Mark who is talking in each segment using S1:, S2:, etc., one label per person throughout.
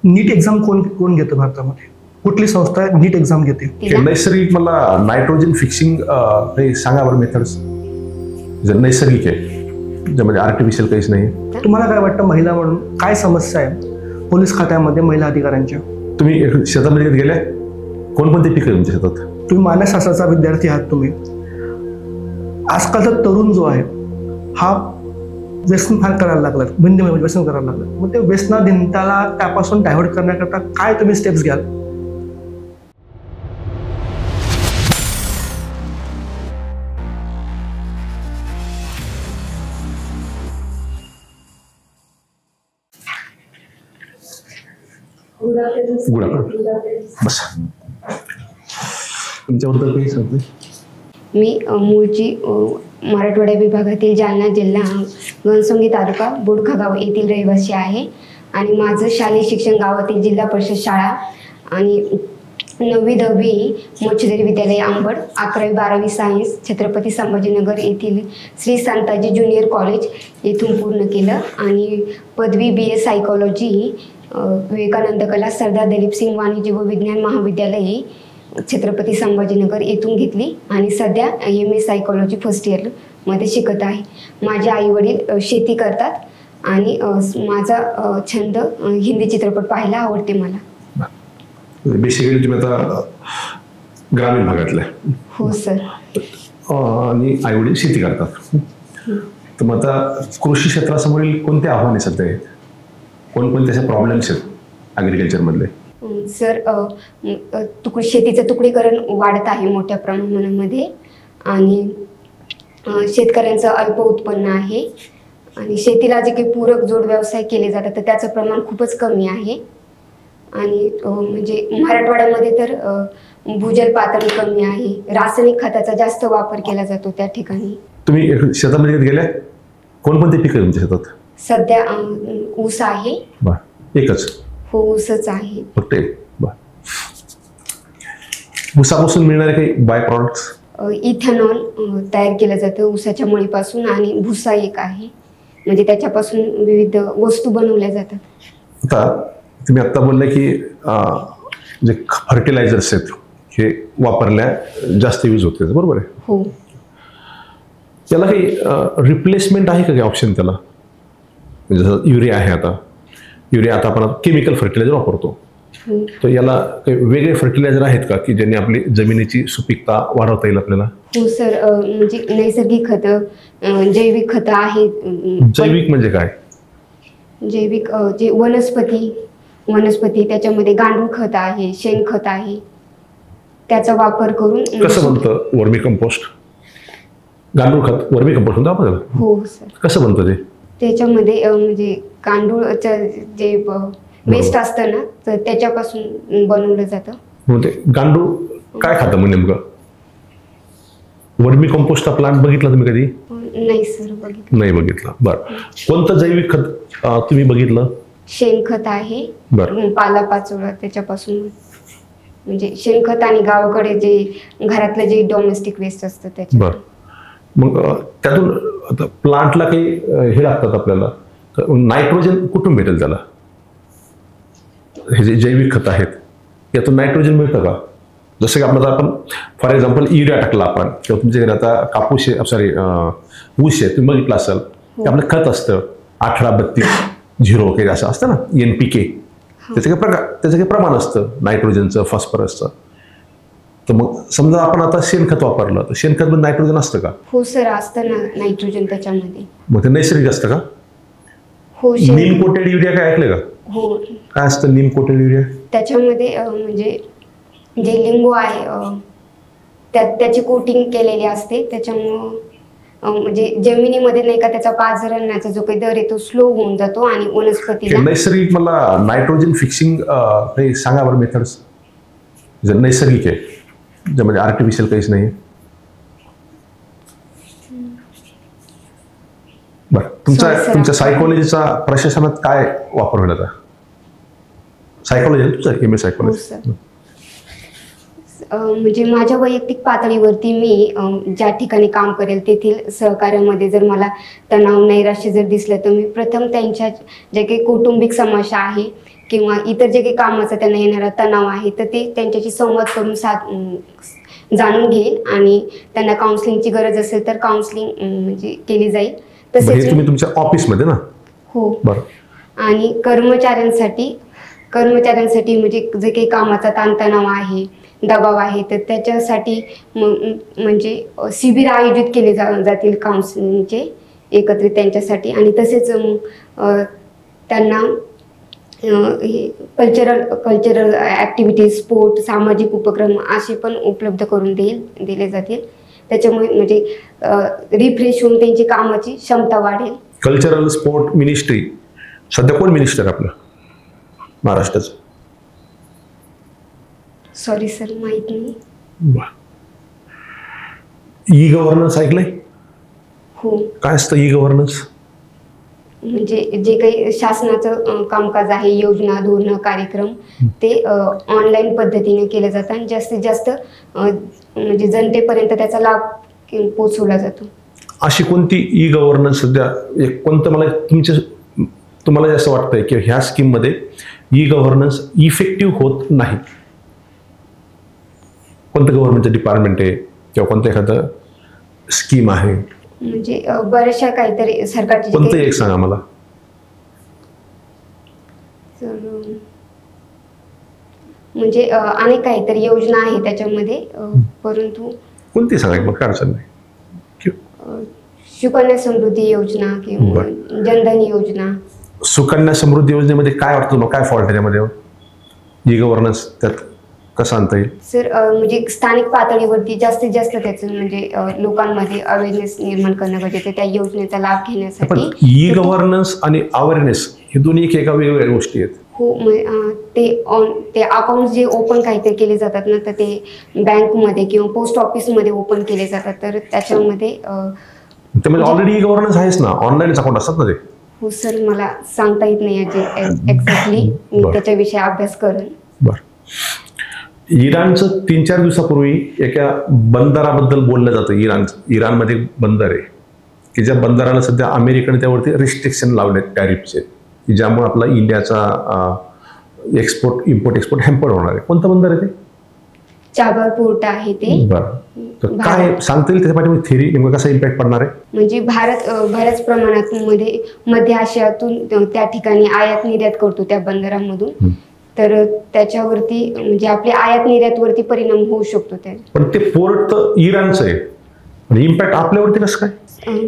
S1: नीट exam कोण कोण घेतं भारतामध्ये? कुठली संस्था नीट एक्झाम घेते?
S2: नैसर्गिक मला नायट्रोजन फिक्सिंग काही सांगा बरं मेथड्स. जर नैसर्गिक आहे ज्यामध्ये आर्टिफिशियल काहीच नाही.
S1: तुम्हाला काय वाटतं महिला म्हणून काय समस्या आहे पोलीस खात्यामध्ये महिला अधिकाऱ्यांच्या?
S2: तुम्ही शेतामध्ये गेले कोणकोणते पिकं आहे तुमच्या शेतात?
S1: तुम्ही मानसशास्त्राचा विद्यार्थी आहात तुम्ही. आजकालचा तरुण जो आहे हा व्यसन फार करायला लागला, बंदीमध्ये व्यसन करायला लागला. मग ते व्यसनाधीनताला त्यापासून डायव्हर्ट करण्याकरता काय तुम्ही स्टेप्स घ्याल?
S2: बस तुमच्याबद्दल काही सांगते.
S3: मी मूळची मराठवाडा विभागातील जालना जिल्हा घनसंगी तालुका बोडखा गाव येथील रहिवासी आहे आणि माझं शालेय शिक्षण गावातील जिल्हा परिषद शाळा आणि 9वी 10वी मोचदेरी विद्यालय अंबड, 11वी 12वी सायन्स छत्रपती संभाजीनगर येथील श्री संताजी ज्युनियर कॉलेज येथून पूर्ण केलं आणि पदवी BA सायकॉलॉजी विवेकानंद कला सरदार दलीपसिंग वाणिज्य व विज्ञान महाविद्यालय छत्रपती संभाजीनगर येथून घेतली आणि सध्या MA सायकॉलॉजी फर्स्ट इयरमध्ये शिकत आहे. माझे आई वडील शेती करतात आणि माझा छंद हिंदी चित्रपट पाहायला आवडते मला.
S2: बेसिकली तुम्ही आता ग्रामीण भागातले?
S3: हो सर.
S2: आणि आई वडील शेती करतात. तर मग आता कृषी क्षेत्रासमोरील कोणते आव्हाने सध्या आहेत? कोणकोणते असे प्रॉब्लेम्स आहेत ॲग्रिकल्चर मधले?
S3: सर शेतीचं तुकडीकरण वाढत आहे मोठ्या प्रमाणामध्ये आणि शेतकऱ्यांचं अल्प उत्पन्न आहे आणि शेतीला जे काही पूरक जोड व्यवसाय केले जातात तर त्याचं प्रमाण खूपच कमी आहे आणि म्हणजे मराठवाड्यामध्ये तर भूजल पातळी कमी आहे. रासायनिक खताचा जास्त वापर केला जातो त्या ठिकाणी.
S2: तुम्ही शेतामध्ये गेल्या कोणकोणते पिकं आहे तुमच्या शेतात?
S3: सध्या ऊस आहे.
S2: एकच?
S3: हो ऊसच आहे
S2: फक्त. ऊसापासून मिळणारे काही बाय प्रॉडक्ट्स?
S3: इथेनॉल तयार केलं जातं ऊसाच्या मळीपासून आणि भुसा एक आहे म्हणजे त्याच्यापासून विविध वस्तू बनवल्या जातात.
S2: आता तुम्ही आत्ता बोलले की जे फर्टिलायझर्स आहेत हे वापरल्या जास्त यूज होते, बरोबर आहे?
S3: हो.
S2: त्याला काही रिप्लेसमेंट आहे का काही ऑप्शन त्याला? जसं युरिया आहे, आता युरिया आता आपण केमिकल फर्टिलायझर वापरतो, तर याला काही वेगळे फर्टिलायझर आहेत का की ज्यांनी आपली जमिनीची सुपीकता वाढवता येईल आपल्याला?
S3: हो सर, म्हणजे नैसर्गिक खतं, जैविक खतं आहेत.
S2: जैविक म्हणजे काय?
S3: जैविक जे वनस्पती त्याच्यामध्ये गांडूळ खत आहे, शेणखत आहे, त्याचा वापर करून.
S2: कसं बनतं वर्मी कंपोस्ट? गांडूळ खत वर्मी कंपोस्ट म्हणतो आपण त्याला?
S3: हो सर. कसं
S2: बनतं ते?
S3: त्याच्यामध्ये म्हणजे गांडूळचं जे वेस्ट असतं ना तर त्याच्यापासून बनवलं जातं.
S2: म्हणजे गांडूळ काय खातं मग नेमकं? वर्मी कंपोस्टचा प्लांट बघितला तुम्ही कधी?
S3: नाही सर, बघितलं
S2: नाही. बघितला, बरं. कोणतं जैविक खत तुम्ही बघितलं?
S3: शेणखत आहे.
S2: बरं.
S3: पालापाचोळा त्याच्यापासून, म्हणजे शेणखत आणि गावाकडे जे घरातलं जे डोमेस्टिक वेस्ट असतं त्याच्या.
S2: बरं. मग त्यातून आता प्लांटला काही हे लागतात आपल्याला, नायट्रोजन कुठून भेटेल त्याला? हे जे जैविक खत आहेत यातून नायट्रोजन मिळतं का? जसं की आपण फॉर एक्झाम्पल युरिया टाकला आपण, किंवा तुमच्या घरी आता कापूस आहे, सॉरी ऊस आहे, तुम्ही बघितलं असेल ते आपलं खत असतं 18-32-0 काही असं असतं ना, NPK. त्याचं काही प्रमाण असतं नायट्रोजनचं, फॉस्फरसचं. तर मग समजा आपण आता शेणखत वापरलं तर शेणखत मध्ये नायट्रोजन असतं का?
S3: हो सर, असतं ना नायट्रोजन त्याच्यामध्ये.
S2: मग ते नैसर्गिक असतं का?
S3: हो.
S2: नीम कोटेड युरिया काय ऐकलं का?
S3: हो.
S2: काय असतं नीम कोटेड युरिया?
S3: त्याच्यामध्ये म्हणजे जे लिंबू आहे त्याची कोटिंग केलेली असते, त्याच्यामुळं म्हणजे जमिनीमध्ये नाही का त्याचा पाझरण्याचा जो काही दर आहे तो स्लो होऊन जातो आणि वनस्पतीला.
S2: नैसर्गिक मला नायट्रोजन फिक्सिंग काही सांगा बरं मेथड्स. जर नैसर्गिक आहे ज्यामध्ये आर्टिफिशियल काहीच नाही. बरं, तुमच्या सायकोलॉजीचा प्रशासनात काय वापर होईल आता? सायकोलॉजी तुमचा MA सायकोलॉजी.
S3: म्हणजे माझ्या वैयक्तिक पातळीवरती मी ज्या ठिकाणी काम करेल तेथील सहकार्यामध्ये जर मला तणाव नैराश्य जर दिसलं तर मी प्रथम त्यांच्या जे काही कौटुंबिक समस्या आहे किंवा इतर जे काही कामाचा त्यांना येणारा तणाव आहे तर ते त्यांच्याशी संवाद करून जाणून घेईल आणि त्यांना काउन्सिलिंगची गरज असेल तर काउन्सिलिंग म्हणजे केली जाईल.
S2: हे तुम्ही तुमच्या ऑफिसमध्ये ना?
S3: हो.
S2: बरं.
S3: आणि कर्मचाऱ्यांसाठी म्हणजे जे काही कामाचा ताणतणाव आहे, दबाव आहे तर त्याच्यासाठी म्हणजे शिबिर आयोजित केले जातील काउन्सिलिंगचे एकत्रित त्यांच्यासाठी. आणि तसेच त्यांना कल्चरल ॲक्टिव्हिटीज, स्पोर्ट, सामाजिक उपक्रम असे पण उपलब्ध करून दिले जातील. त्याच्यामुळे म्हणजे रिफ्रेश होऊन त्यांची कामाची क्षमता वाढेल.
S2: कल्चरल स्पोर्ट मिनिस्ट्री सध्या कोण मिनिस्टर आपलं महाराष्ट्राचं?
S3: सॉरी सर, माहित नाही.
S2: ई गव्हर्नन्स ऐकलंय?
S3: हो.
S2: काय असतं ई गव्हर्नन्स?
S3: म्हणजे जे काही शासनाचं कामकाज आहे, योजना, धोरणं, कार्यक्रम ते ऑनलाईन पद्धतीने केले जातात आणि जास्तीत जास्त म्हणजे जनतेपर्यंत त्याचा लाभ पोहोचवला जातो.
S2: अशी कोणती ई गव्हर्नन्स सध्या कोणतं तुम्हाला जास्त वाटतंय की ह्या स्कीममध्ये ई गव्हर्नन्स इफेक्टिव्ह होत नाही? कोणतं गव्हर्नमेंटचं डिपार्टमेंट आहे किंवा कोणतं एखादं स्कीम आहे?
S3: म्हणजे बऱ्याचशा काहीतरी सरकारची
S2: कोणतं एक सांगा मला.
S3: म्हणजे अनेक काहीतरी योजना आहे त्याच्यामध्ये, परंतु
S2: कोणती सांगा मग, काय अडचण नाही.
S3: सुकन्या समृद्धी योजना किंवा जनधन योजना.
S2: सुकन्या समृद्धी योजनेमध्ये काय वाटतं मग, काय फॉल्ट त्याच्यामध्ये? ई गव्हर्नन्स त्यात कसं आणता येईल?
S3: सर म्हणजे स्थानिक पातळीवरती जास्तीत जास्त त्याचं म्हणजे लोकांमध्ये अवेअरनेस निर्माण करणं गरजेचं आहे त्या योजनेचा लाभ घेण्यासाठी.
S2: पण ई गव्हर्नन्स आणि अवेअरनेस हे दोन्ही एका वेगवेगळ्या गोष्टी आहेत.
S3: हो. ते अकाउंट जे ओपन काहीतरी केले जातात ना, तर ते बँकमध्ये किंवा पोस्ट ऑफिसमध्ये ओपन केले जातात, तर त्याच्यामध्ये
S2: ऑलरेडी ई गव्हर्नन्स आहेच ना, ऑनलाईन अकाउंट असतात ना ते.
S3: हो सर, मला सांगता येत नाही एक्झॅक्टली, मी त्याच्याविषयी अभ्यास करेन.
S2: बरं. इराणचं 3-4 दिवसापूर्वी एका बंदराबद्दल बोललं जातं. इराणमध्ये बंदर आहे की ज्या बंदराला सध्या अमेरिकेने त्यावरती रिस्ट्रिक्शन लावले टॅरिफचे, की ज्यामुळे आपला इंडियाचा इम्पोर्ट एक्सपोर्ट हॅम्पर होणार आहे. कोणतं बंदर आहे ते?
S3: चाबार पोर्ट आहे ते.
S2: बरं. तर काय सांगता येईल त्याच्या पाठीमागे थेरी नेमका कसा इम्पॅक्ट पडणार आहे?
S3: म्हणजे भारत बऱ्याच प्रमाणात मध्य आशियातून त्या ठिकाणी आयात निर्यात करतो त्या बंदरामधून, तर त्याच्यावरती म्हणजे आपल्या आयात निर्यातवरती परिणाम होऊ शकतो.
S2: पण ते पोर्ट तर इराणचं आहे आणि इम्पॅक्ट आपल्यावरती कसं काय?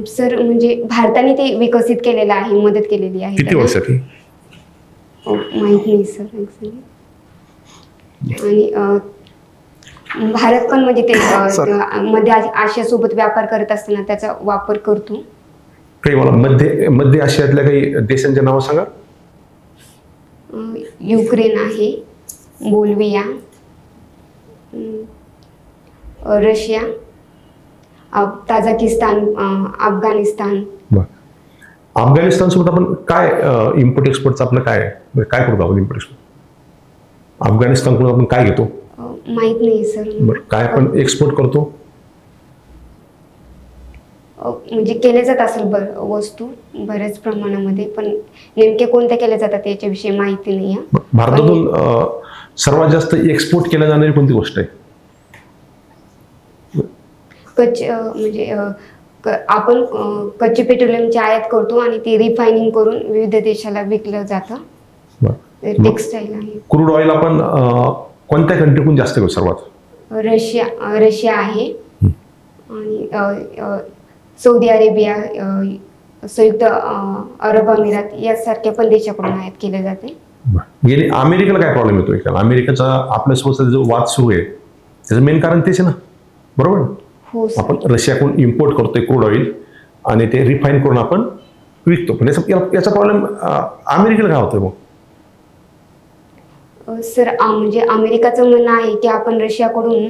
S3: सर म्हणजे भारताने ते विकसित केलेलं आहे, मदत केलेली आहे.
S2: किती वर्षासाठी
S3: माहित नाही सर ॲक्च्युली. आणि भारत पण म्हणजे ते मध्य आशियासोबत व्यापार करत असताना त्याचा वापर करतो.
S2: काही मला मध्य आशियातल्या काही देशांचे नाव सांगा.
S3: युक्रेन आहे, बोल्विया, रशिया, ताझाकिस्तान, अफगाणिस्तान.
S2: अफगाणिस्तान सोबत आपण काय इम्पोर्ट एक्सपोर्टचं आपलं काय करतो आपण इम्पोर्ट एक्सपोर्ट? अफगाणिस्तानकडून आपण काय घेतो
S3: माहित नाही सर.
S2: काय आपण एक्सपोर्ट करतो?
S3: म्हणजे केले जात असेल वस्तू बऱ्याच प्रमाणामध्ये, पण नेमके कोणत्या केल्या जातात याच्याविषयी माहिती नाही.
S2: भारतातून सर्वात जास्त एक्सपोर्ट केल्या जाणारी कोणती गोष्ट आहे?
S3: म्हणजे आपण कच्चे पेट्रोलियमची आयात करतो आणि ती रिफायनिंग करून विविध देशाला विकलं जातं. टेक्सटाईल आहे.
S2: क्रूड ऑइल आपण कोणत्या कंट्रीकडून जास्त घेऊ? सर्वात
S3: रशिया आहे आणि सौदी अरेबिया, संयुक्त अरब अमिरात यासारख्या पण देशाकडून आयात केले जाते.
S2: गेली अमेरिकेला काय प्रॉब्लेम येतोय? कारण अमेरिकेचा आपल्यासोबत जो वाद सुरू आहे त्याचं मेन कारण तेच आहे ना, बरोबर?
S3: हो.
S2: आपण रशियाकडून इम्पोर्ट करतोय क्रूड ऑइल आणि ते रिफाईन करून आपण विकतो, पण याचा प्रॉब्लेम अमेरिकेला काय होतोय मग?
S3: सर म्हणजे अमेरिकाचं म्हणणं आहे की आपण रशियाकडून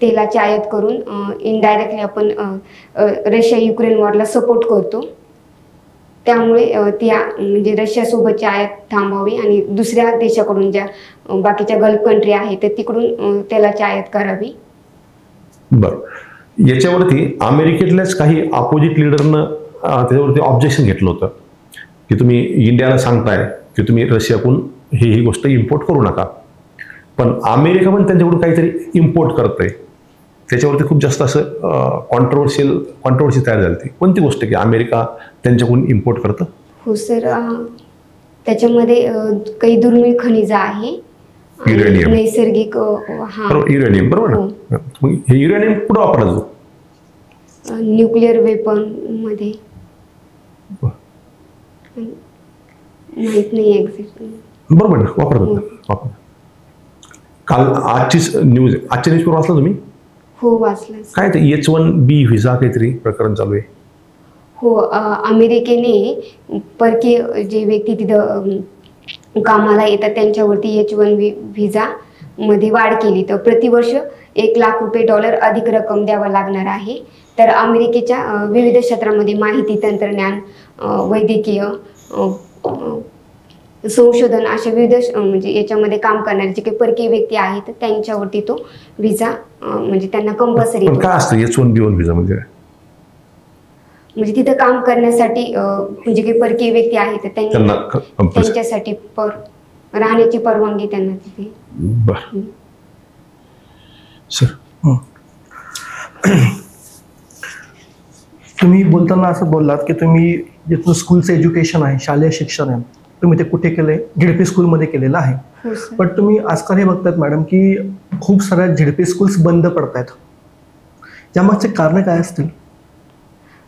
S3: तेलाची आयात करून इनडायरेक्टली आपण रशिया युक्रेन वॉरला सपोर्ट करतो. त्यामुळे म्हणजे रशियासोबतची आयात थांबवावी आणि दुसऱ्या देशाकडून ज्या बाकीच्या गल्फ कंट्री आहेत तर तिकडून तेलाची आयात करावी.
S2: बरं, याच्यावरती अमेरिकेतल्याच काही अपोजिट लिडरनं त्याच्यावरती ऑब्जेक्शन घेतलं होतं की तुम्ही इंडियाला सांगताय की तुम्ही रशियाकडून ही गोष्ट इम्पोर्ट करू नका, पण अमेरिका पण त्यांच्याकडून काहीतरी इम्पोर्ट करत आहे. त्याच्यावरती खूप जास्त असं कॉन्ट्रोवर्सी तयार झाली होती. कोणती गोष्ट की अमेरिका त्यांच्याकडून इम्पोर्ट करतं?
S3: हो सर, त्याच्यामध्ये काही दुर्मिळ खनिज आहे,
S2: युरेनियम,
S3: नैसर्गिक
S2: युरेनियम, बरोबर ना? मग हे युरेनियम कुठं वापरलं जातो?
S3: न्यूक्लिअर वेपन मध्ये. माहित नाही एक्झॅक्ट.
S2: बरोबर ना, वापरतात. काल आजच्या न्यूजपेपर वाचला तुम्ही?
S3: हो, वाचलं.
S2: काय ते H-1B व्हिसा काहीतरी प्रकरण चालू आहे?
S3: हो, अमेरिकेने परकीय जे व्यक्ती तिथं कामाला येतात त्यांच्यावरती H-1B व्हिसा मध्ये वाढ केली. तर प्रतिवर्ष $1,00,000 अधिक रक्कम द्यावा लागणार आहे. तर अमेरिकेच्या विविध क्षेत्रामध्ये माहिती तंत्रज्ञान, वैद्यकीय, संशोधन अशा विविध म्हणजे याच्यामध्ये काम करणारे जे काही परकीय व्यक्ती आहेत त्यांच्यावरती तो व्हिसा म्हणजे त्यांना कंपल्सरी.
S2: काय असतं H-1B व्हिसा म्हणजे?
S3: म्हणजे तिथं काम करण्यासाठी जे काही परकीय व्यक्ती आहेत त्यांच्यासाठी राहण्याची परवानगी त्यांना तिथे.
S2: बरं सर,
S1: तुम्ही बोलताना असं बोललात की तुम्ही जिथून स्कूलचं एज्युकेशन आहे, शालेय शिक्षण आहे, तुम्ही ते कुठे केलंय? झेडपी स्कूलमध्ये केलेलं आहे. पण तुम्ही आजकाल हे बघतात मॅडम की खूप साऱ्या झेडपी स्कूल्स बंद पडत आहेत. यामागचे कारण काय असतील?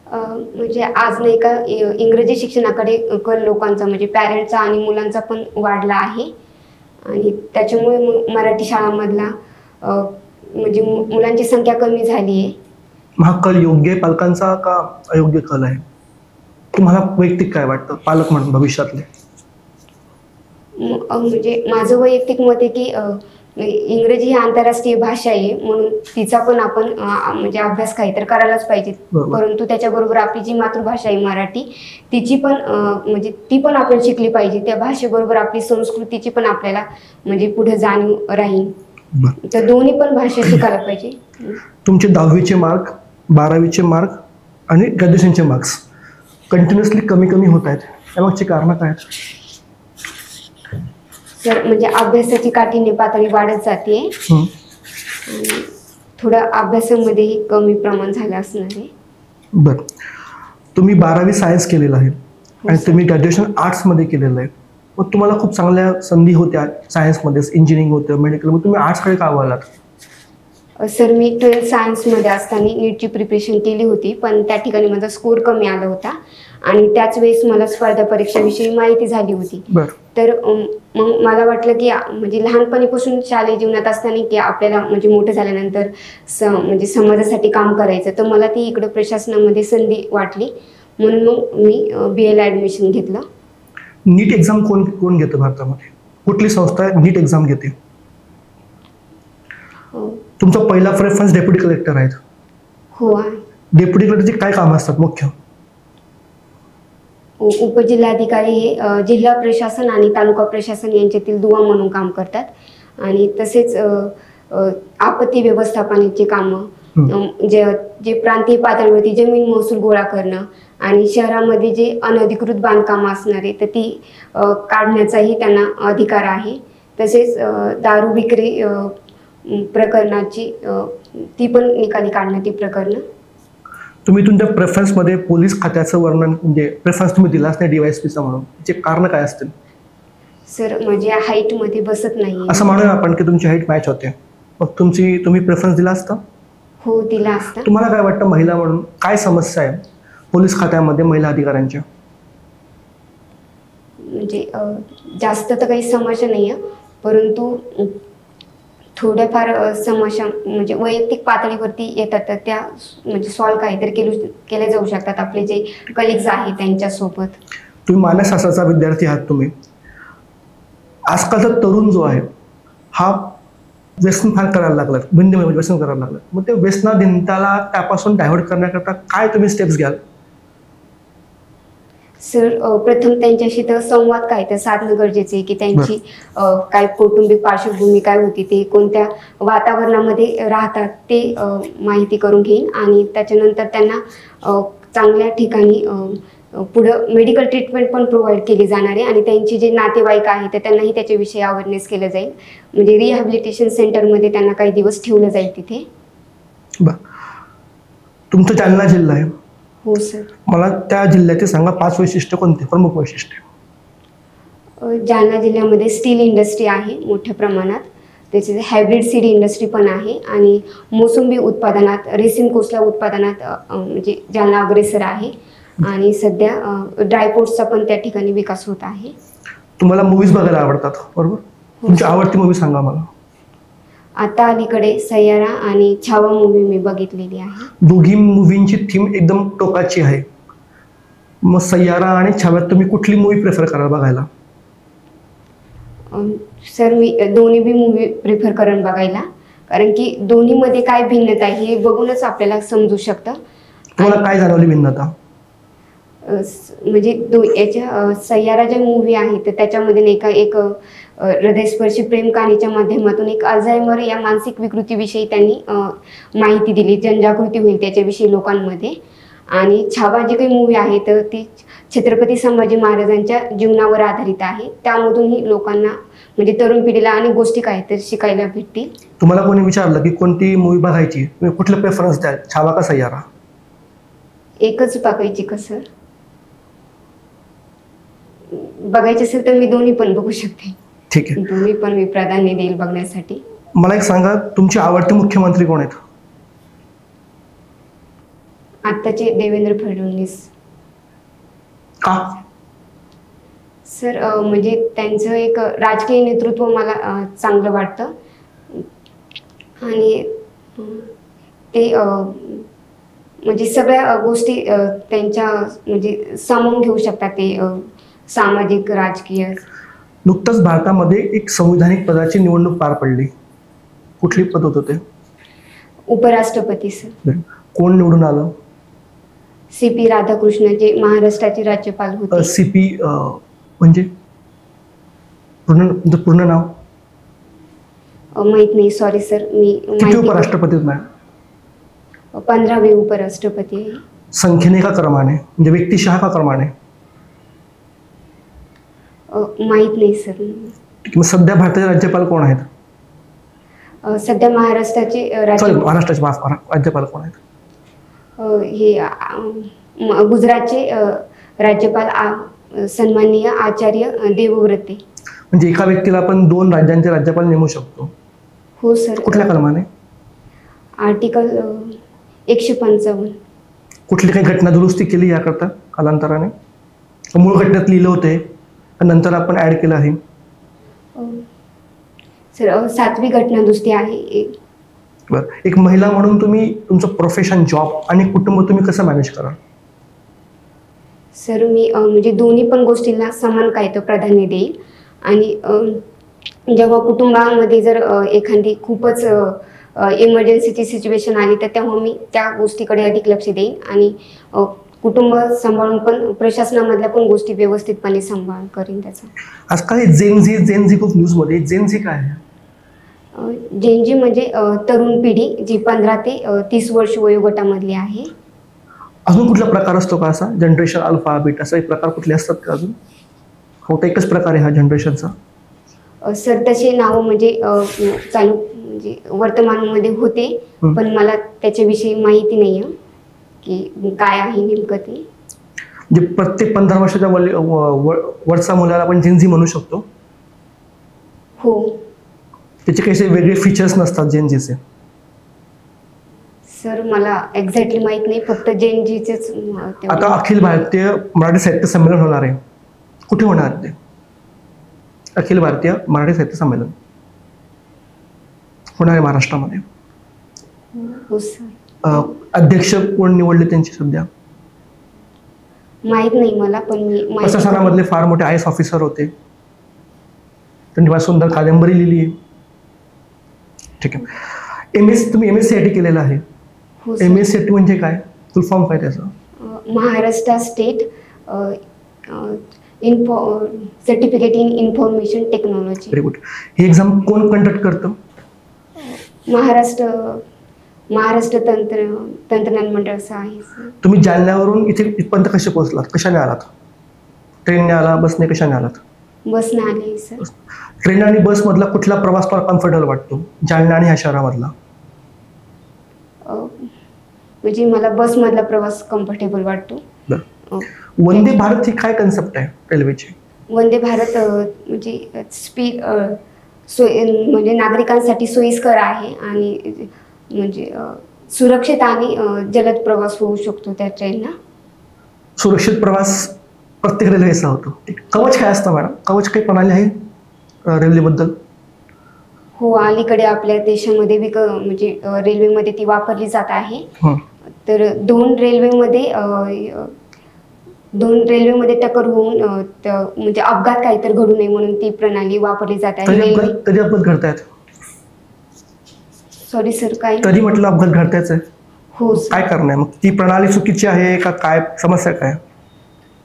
S3: म्हणजे आज नाही का इंग्रजी शिक्षणाकडे कल लोकांचा म्हणजे पॅरेंट्सचा आणि मुलांचा पण वाढला आहे आणि त्याच्यामुळे मराठी शाळांमधला म्हणजे मुलांची संख्या कमी झाली आहे.
S1: हा कल योग्य आहे पालकांचा का अयोग्य कल आहे? तुम्हाला वैयक्तिक काय वाटतं पालक म्हणून भविष्यातले?
S3: म्हणजे माझं वैयक्तिक मत आहे की इंग्रजी ही आंतरराष्ट्रीय भाषा आहे म्हणून तिचा पण आपण म्हणजे अभ्यास काहीतरी करायलाच पाहिजे. परंतु त्याच्याबरोबर आपली जी मातृभाषा आहे मराठी तिची पण म्हणजे ती पण आपण शिकली पाहिजे. त्या भाषेबरोबर आपली संस्कृतीची पण आपल्याला म्हणजे पुढे जाणीव राहील. तर दोन्ही पण भाषा शिकायला पाहिजे.
S1: तुमचे 10वीचे मार्क, 12वीचे मार्क आणि ग्रॅज्युएशनचे मार्क्स कंटिन्युअसली कमी होत आहेत. यामागची कारणं काय आहेत?
S3: सर म्हणजे अभ्यासाची काठीण्य पातळी वाढत जाते आणि थोडं अभ्यासामध्येही कमी प्रमाण झालं असणार आहे.
S1: बरं, तुम्ही 12वी सायन्स केलेलं आहे आणि तुम्ही ग्रॅज्युएशन आर्ट्समध्ये केलेलं आहे. मग तुम्हाला खूप चांगल्या संधी होत्या सायन्समध्ये, इंजिनिअरिंग होतं, मेडिकल, मग तुम्ही आर्ट्सकडे का वळलात?
S3: सर मी 12th सायन्समध्ये असताना नीटची प्रिपरेशन केली होती पण त्या ठिकाणी माझा स्कोर कमी आला होता आणि त्याच वेळेस मला स्पर्धा परीक्षेविषयी माहिती झाली होती. तर मग मला वाटलं की म्हणजे लहानपणीपासून शालेय जीवनात असताना की आपल्याला म्हणजे मोठं झाल्यानंतर म्हणजे समाजासाठी काम करायचं, तर मला ती इकडं प्रशासनामध्ये संधी वाटली म्हणून मग मी BA ॲडमिशन घेतलं.
S1: नीट एक्झाम कोण घेतं भारतामध्ये? कुठली संस्था नीट एक्झाम घेते? तुमचा पहिला प्रेफरन्स डेप्युटी कलेक्टर आहेत.
S3: हो आहे.
S1: डेप्युटी कलेक्टरचे काय काम असतात मुख्य?
S3: उपजिल्हाधिकारी हे जिल्हा प्रशासन आणि तालुका प्रशासन यांच्यातील दुवा म्हणून काम करतात आणि तसेच आपत्ती व्यवस्थापनाची कामं, जे प्रांतीय पातळीवरती जमीन महसूल गोळा करणं आणि शहरामध्ये जे अनधिकृत बांधकामं असणारे तर ती काढण्याचाही त्यांना अधिकार आहे. तसेच दारू विक्री प्रकरणाची ती पण निकाली काढणं ती प्रकरणं.
S1: तुम्ही तुमच्या प्रेफरन्समध्ये पोलीस खात्याचं वर्णन म्हणजे प्रेफरन्स तुम्ही दिलाच नाही DYSPचा म्हणून, त्याचे कारण काय असतील?
S3: सर माझ्या हाईटमध्ये बसत नाही.
S1: असं म्हणूया आपण की तुमची हाईट मॅच होते, मग तुम्ही प्रेफरन्स दिला असता?
S3: हो दिला असता.
S1: तुम्हाला काय वाटतं महिला म्हणून काय समस्या आहे पोलीस खात्यामध्ये महिला अधिकाऱ्यांच्या?
S3: म्हणजे जास्त तर काही समस्या नाही आहे परंतु थोड्याफार समस्या म्हणजे वैयक्तिक पातळीवरती येतात तर त्या म्हणजे सॉल्व्ह काहीतरी केल्या जाऊ शकतात आपले जे कलिग्स आहेत त्यांच्यासोबत.
S1: तुम्ही मानसशास्त्राचा विद्यार्थी आहात. तुम्ही आजकालचा तरुण जो आहे हा व्यसन फार करायला लागला, व्यसन करायला लागला. मग ते व्यसनाधीनताला त्यापासून डायव्हर्ट करण्याकरता काय तुम्ही स्टेप्स घ्याल?
S3: सर प्रथम त्यांच्याशी तर संवाद काय तर साधणं गरजेचं आहे की त्यांची काय कौटुंबिक पार्श्वभूमी काय होती, ते कोणत्या वातावरणामध्ये राहतात ते माहिती करून घेईन आणि त्याच्यानंतर त्यांना चांगल्या ठिकाणी पुढं मेडिकल ट्रीटमेंट पण प्रोव्हाइड केली जाणार आहे आणि त्यांचे जे नातेवाईक आहेत तर त्यांनाही त्याच्याविषयी अवेअरनेस केलं जाईल. म्हणजे रिहॅबिलिटेशन सेंटरमध्ये त्यांना काही दिवस ठेवलं जाईल तिथे.
S1: तुमचं जालना जिल्हा आहे.
S3: हो सर.
S1: मला त्या जिल्ह्याचे सांगा 5 वैशिष्ट्य कोणते प्रमुख वैशिष्ट्य.
S3: जालना जिल्ह्यामध्ये स्टील इंडस्ट्री आहे मोठ्या प्रमाणात, त्याचे हायब्रिड सीड इंडस्ट्री पण आहे आणि मोसंबी उत्पादनात, रेसिन कोसला उत्पादनात म्हणजे जालना अग्रेसर आहे आणि सध्या ड्रायफ्रुट्सचा पण त्या ठिकाणी विकास होत आहे.
S1: तुम्हाला मूवीज बघायला आवडतात बरोबर? तुमची आवडती मूवी सांगा मला.
S3: आता अलीकडे सय्यारा आणि छावा मूवी मी बघितलेली आहे.
S1: दोघी मूवींची थीम एकदम टोकाची आहे. मग सय्यारा आणि छाव्यात तुम्ही कुठली मूवी प्रेफर कराल बघायला?
S3: सर मी दोन्ही बी मूवी प्रेफर करेन बघायला, कारण की दोन्हीमध्ये काय भिन्नता आहे हे बघूनच आपल्याला समजू शकतं.
S1: तुम्हाला काय जाणवली भिन्नता?
S3: म्हणजे याच्या सय्यारा ज्या मूवी आहे तर त्याच्यामध्ये नाही का एक हृदयस्पर्शी प्रेम कहाणीच्या माध्यमातून एक अल्झायमर या मानसिक विकृतीविषयी त्यांनी माहिती दिली, जनजागृती होईल त्याच्याविषयी लोकांमध्ये. आणि छावा जी काही मूवी आहे तर ती छत्रपती संभाजी महाराजांच्या जीवनावर आधारित आहे. त्यामधूनही लोकांना म्हणजे तरुण पिढीला अनेक गोष्टी काय तर शिकायला भेटतील.
S1: तुम्हाला कोणी विचारलं की कोणती मूवी बघायची, तुम्ही कुठलं प्रेफरन्स द्याल, छावा का सय्यारा?
S3: एकच बघायची का सर? बघायचे असेल तर मी दोन्ही पण बघू शकते.
S1: ठीक आहे.
S3: दोन्ही पण मी प्राधान्य देईल बघण्यासाठी.
S1: मला एक सांगा, तुमचे आवडते मुख्यमंत्री कोण आहेत?
S3: आत्ताचे देवेंद्र फडणवीस.
S1: का?
S3: सर म्हणजे त्यांचं एक राजकीय नेतृत्व मला चांगलं वाटतं आणि ते म्हणजे सगळ्या गोष्टी त्यांच्या म्हणजे सामावून घेऊ शकतात, ते सामाजिक राजकीय.
S1: नुकतंच भारतामध्ये एक संविधानिक पदाची निवडणूक पार पडली. कुठली पद होतं ते?
S3: उपराष्ट्रपती सर.
S1: कोण निवडून आलं?
S3: CP राधाकृष्णन जे महाराष्ट्राचे राज्यपाल होते.
S1: CP म्हणजे पूर्ण नाव
S3: माहित नाही, सॉरी सर. मी
S1: किती उपराष्ट्रपती आहेत मॅडम?
S3: 15वे उपराष्ट्रपती आहे.
S1: संख्येने का क्रमाने, म्हणजे व्यक्तिशः का क्रमाने?
S3: माहित नाही सर.
S1: मग सध्या भारताचे राज्यपाल कोण आहेत?
S3: सध्या महाराष्ट्राचे
S1: महाराष्ट्राचे राज्यपाल कोण आहेत?
S3: हे गुजरातचे राज्यपाल सन्माननीय आचार्य देवव्रते.
S1: म्हणजे एका व्यक्तीला आपण 2 राज्यांचे राज्यपाल नेमू शकतो?
S3: हो सर.
S1: कुठल्या कलमाने?
S3: आर्टिकल 155.
S1: कुठली काही घटना दुरुस्ती केली याकरता कालांतराने? मूळ घटनेत लिहिलं होते नंतर आपण ऍड केलं आहे?
S3: सर 7वी घटना दुरुस्ती आहे.
S1: बरं. एक महिला म्हणून तुम्ही तुमचं प्रोफेशन, जॉब आणि कुटुंब तुम्ही कसं मॅनेज कराल?
S3: सर मी म्हणजे दोन्ही पण गोष्टींना समान काय तर प्राधान्य देईल आणि जेव्हा कुटुंबामध्ये जर एखादी खूपच इमर्जन्सीची सिच्युएशन आली तर तेव्हा मी त्या गोष्टीकडे अधिक लक्ष देईन आणि कुटुंब सांभाळून पण प्रशासनामधल्या पण गोष्टी व्यवस्थितपणे सांभाळ करीन त्याचा.
S1: आजकाल जेनझी खूप न्यूजमध्ये. जेनझी काय आहे?
S3: जेनजी म्हणजे तरुण पिढी जी 15 ते 30 वर्ष वयोगटामधली आहे.
S1: अजून कुठला प्रकार असतो का असा? जनरेशन अल्फा, बीटा असा एक प्रकार कुठले असतात का अजून? फक्त एकच प्रकार आहे हा जनरेशनचा?
S3: सर तसे नाव म्हणजे चालू म्हणजे वर्तमानमध्ये होते पण मला त्याच्याविषयी माहिती नाही आहे की काय आहे नेमकं ते.
S1: म्हणजे प्रत्येक 15 वर्षाच्या वरचा मुलाला आपण जेनझी म्हणू शकतो?
S3: हो.
S1: त्याचे काही वेगळे फीचर्स नसतात जेनझीचे?
S3: सर मला एक्झॅक्टली माहित नाही, फक्त जेनजीचेच.
S1: आता अखिल भारतीय मराठी साहित्य संमेलन होणार आहे, कुठे होणार ते? अखिल भारतीय मराठी साहित्य संमेलन होणार आहे महाराष्ट्रामध्ये.
S3: हो सर.
S1: अध्यक्ष कोण निवडले त्यांची सध्या?
S3: माहित नाही मला, पण मी
S1: प्रशासनामधले फार मोठे IAS ऑफिसर होते, त्यांनी फार सुंदर कादंबरी लिहिली आहे. ठीक आहे. तुम्ही MSc केलेलं आहे. MSc म्हणजे काय? फुल फॉर्म काय त्याचा?
S3: Maharashtra state certificate in information technology.
S1: Very good. He exam कोण कंडक्ट करतं?
S3: महाराष्ट्र तंत्रज्ञान मंडळ असं आहे सर.
S1: तुम्ही जालन्यावरून इथपर्यंत कसे पोहोचलात? कशाने आलात? ट्रेनने आला, बसने, कशाने आलात?
S3: बसनं आले सर.
S1: ट्रेन आणि बस मधला कुठला प्रवास तुम्हाला कम्फर्टेबल वाटतो, जालना आणि ह्या शहरामधला?
S3: म्हणजे मला बसमधला प्रवास कम्फर्टेबल वाटतो.
S1: वंदे भारत ही काय कन्सेप्ट आहे रेल्वेची?
S3: वंदे भारत म्हणजे स्पीड म्हणजे नागरिकांसाठी सोयीस्कर आहे आणि म्हणजे सुरक्षित आणि जलद प्रवास होऊ शकतो त्या ट्रेनला.
S1: सुरक्षित प्रवास प्रत्येक रेल्वेचा होतो. कवच काय असतं मॅडम? कवच काही प्रणाली आहे रेल्वेबद्दल?
S3: हो, अलीकडे आपल्या देशामध्ये म्हणजे रेल्वेमध्ये ती वापरली जात आहे. तर दोन रेल्वेमध्ये टक्कर होऊन म्हणजे अपघात काहीतरी घडू नये म्हणून ती प्रणाली वापरली जात आहे.
S1: कधी अपघात घडतायत?
S3: सॉरी सर, काय?
S1: कधी म्हटलं अपघात घडतायच आहे?
S3: हो.
S1: काय करणार मग? ती प्रणाली चुकीची आहे का काय? समस्या काय?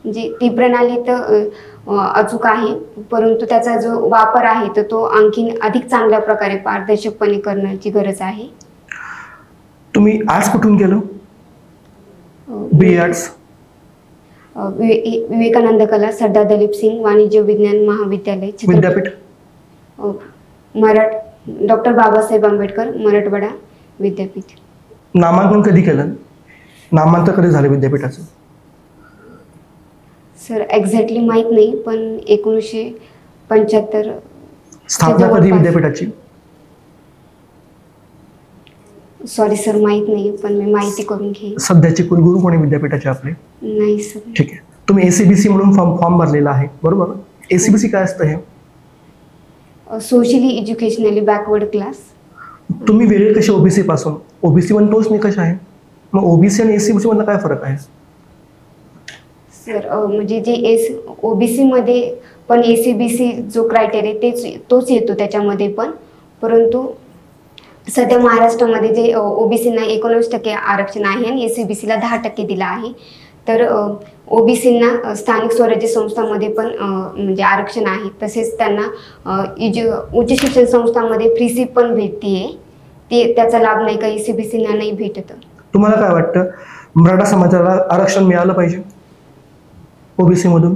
S3: म्हणजे ती प्रणाली तर अचूक आहे, परंतु त्याचा जो वापर आहे तर तो आणखीन अधिक चांगल्या प्रकारे पारदर्शकपणे करण्याची गरज आहे.
S1: तुम्ही आज कुठून गेलो? BA arts?
S3: विवेकानंद कला सरदार दलीप सिंग वाणिज्य विज्ञान महाविद्यालय
S1: विद्यापीठ,
S3: डॉक्टर बाबासाहेब आंबेडकर मराठवाडा विद्यापीठ.
S1: नामांकन कधी केलं? नामांतर कधी झालं विद्यापीठाचं?
S3: सर एक्झॅक्टली माहित नाही, पण 1975.
S1: स्थापना कधी विद्यापीठाची?
S3: सॉरी सर, माहित नाही, पण मी माहिती करून घेईन.
S1: सध्याचे कुलगुरू कोणी विद्यापीठाचे आपले?
S3: नाही सर.
S1: ठीक आहे. तुम्ही ACBC म्हणून फॉर्म भरलेला आहे, बरोबर? ACBC काय असतं हे?
S3: Socially educationally backward class.
S1: तुम्ही वेगळे कसे OBC पासून? OBC मध्ये तोच निकष आहे, मग OBC आणि ACBC मधला काय फरक आहे?
S3: सर म्हणजे जे OBC मध्ये पण ACBC जो क्रायटेरिया तोच येतो त्याच्यामध्ये पण, परंतु सध्या महाराष्ट्रामध्ये जे OBCना 19% आरक्षण आहे आणि ACBCला 10% दिलं आहे. तर OBCना स्थानिक स्वराज्य संस्थांमध्ये पण म्हणजे आरक्षण आहे. तसेच त्यांना उच्च शिक्षण संस्थांमध्ये फ्री सीट पण भेटते. त्याचा लाभ नाही का ACBCना नाही भेटत.
S1: तुम्हाला काय वाटतं, मराठा समाजाला आरक्षण मिळालं पाहिजे OBC मधून?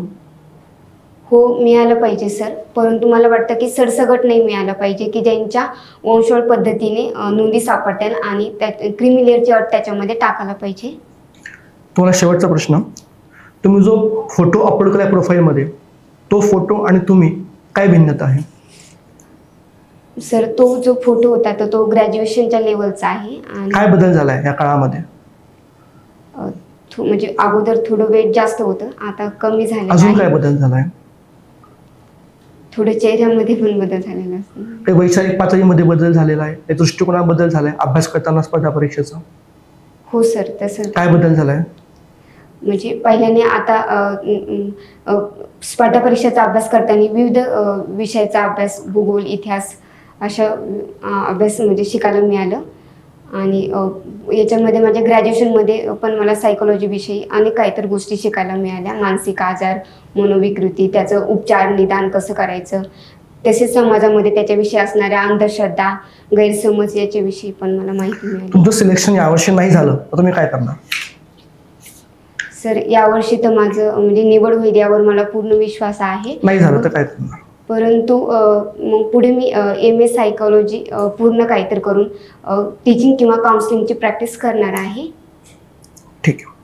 S3: हो, मिळालं पाहिजे सर, परंतु मला वाटतं की सरसकट नाही मिळालं पाहिजे, की ज्यांच्या वंशवळ पद्धतीने नोंदी सापडतील आणि त्या क्रीमी लेअरची अट त्याच्यामध्ये टाकायला पाहिजे.
S1: तुम्हाला शेवटचा प्रश्न, तुम्ही जो फोटो अपलोड केला प्रोफाईलमध्ये, तो फोटो आणि तुम्ही काय भिन्नता आहे?
S3: सर तो जो फोटो होता तर तो ग्रॅज्युएशनच्या लेवलचा आहे. आणि
S1: काय बदल झालाय या काळामध्ये?
S3: म्हणजे अगोदर थोडं वेट जास्त होतं, आता कमी झालं.
S1: अजून काय बदल झालाय?
S3: थोडं चेहऱ्यामध्ये पण बदल झालेला असतो.
S1: काही वैचारिक पातळीमध्ये बदल झालेला आहे, दृष्टिकोनात बदल झालाय अभ्यास करताना स्पर्धा परीक्षेचा?
S3: हो सर. तसं
S1: काय बदल झालाय?
S3: म्हणजे पहिल्याने आता स्पर्धा परीक्षेचा अभ्यास करताना विविध विषयाचा अभ्यास, भूगोल, इतिहास अशा अभ्यास म्हणजे शिकायला मिळालं. आणि याच्यामध्ये माझ्या ग्रॅज्युएशनमध्ये पण मला सायकोलॉजी विषयी अनेक काहीतरी गोष्टी शिकायला मिळाल्या. मानसिक आजार, मनोविकृती, त्याचं उपचार, निदान कसं करायचं, तसेच समाजामध्ये त्याच्याविषयी असणाऱ्या अंधश्रद्धा, गैरसमज याच्याविषयी पण मला माहिती मिळाली.
S1: तुमचं सिलेक्शन यावर्षी नाही झालं तर तुम्ही काय करणार?
S3: सर यावर्षी तर माझं म्हणजे निवड होईल यावर मला पूर्ण विश्वास आहे.
S1: नाही झालं तर काय करणार?
S3: परंतु मग पुढे मी MA सायकोलॉजी पूर्ण काहीतरी करून टीचिंग किंवा काउन्सिलिंगची प्रॅक्टिस करणार आहे.
S1: ठीक आहे.